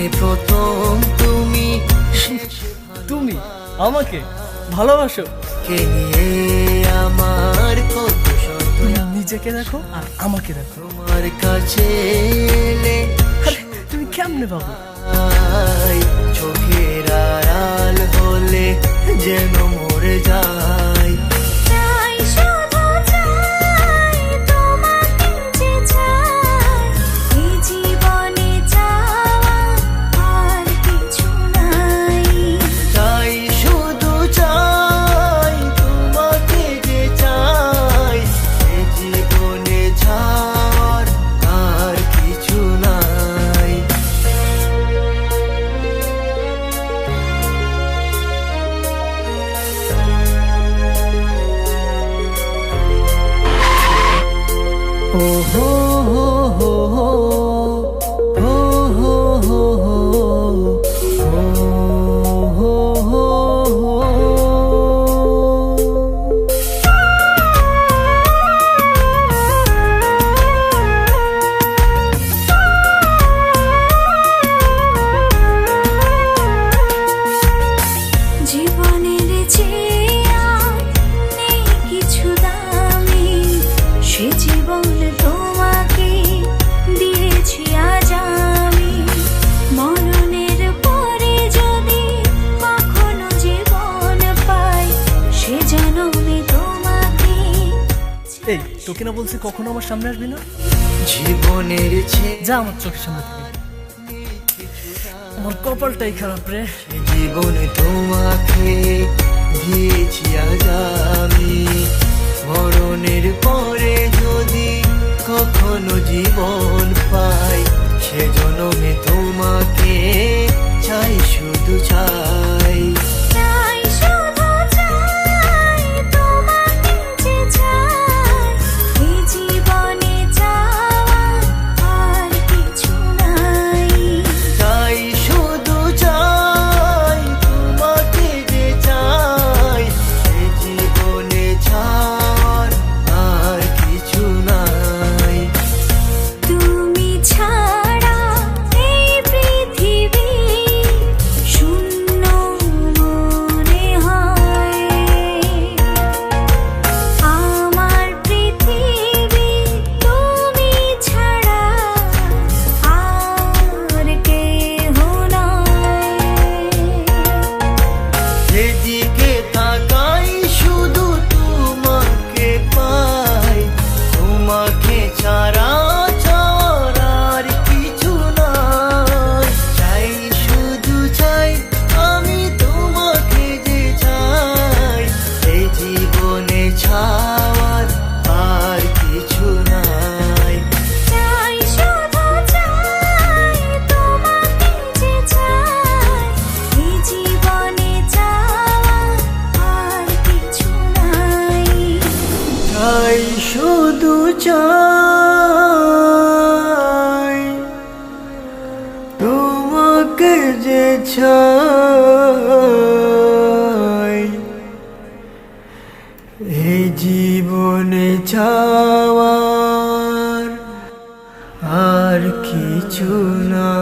জীবনে প্রথম তুমি তুমি আমাকে ভালোবাসো? কে নিয়ে আমার কত শত নিজেকে দেখো আর আমাকে দেখো। তোমার কাছে এলে আরে তুমি কেমনে পাবো? চোখের আড়াল হলে যেন মরে যায়। চাই শুধু চাই তোমাকে যে চাই, এই জীবনে চাওয়া আর কিছু নাই। চাই শুধু চাই তোমাকে যে চাই, এ জীবনে ছাড় আর কিছু নাই। ও হো হো হো হো হো হো হো হো হো হো। জীবনের চেয়ে আর নেই কিছু দামি, সে জীবন তোমাকে দিয়েছি আজ আমি। মরণের পরে যদি কখনো জীবন পাই, সে জন্মে তোমাকে। এই তোকে না বলছি কখনো আমার সামনে আসবি না? জীবনের যা আমার চোখের সামনে থেকে। আমার কপালটাই খারাপ রে। জীবনে তোমাকে দিয়েছি আজ আমি। মরণের পরে যদি কখনো জীবন পাই, সে জন্মে তোমাকে চাই শুধু চাই। চাই শুধু চাই তোমাকে যে চাই, এই জীবনে চাওয়া আর কিছু নাই। চাই শুধু চাই তোমাকে যে চাই, সে জীবনে ছাড় আর কিছু নাই। তুমি ছাড়া এই পৃথিবী শূন্য মনে হয়। আমার পৃথিবী তুমি ছাড়া আর কেহ নয়। যেদিকে তাকাই শুধু তোমাকে পাই, তোমাকে ছাড়া চাওয়ার আর কিছু নাই। চাই শুধু চাই আমি তোমাকে যে চাই, এই জীবনে ছাওয়ার আর কিছু নাই। চাই শুধু চাই তোমাকে যে চাই, এই জীবনে চাওয়া আর কিছু নাই। চাই শুধু চাই তোমাকে যে চাই, এই জীবনে চাওয়ার আর কিছু না।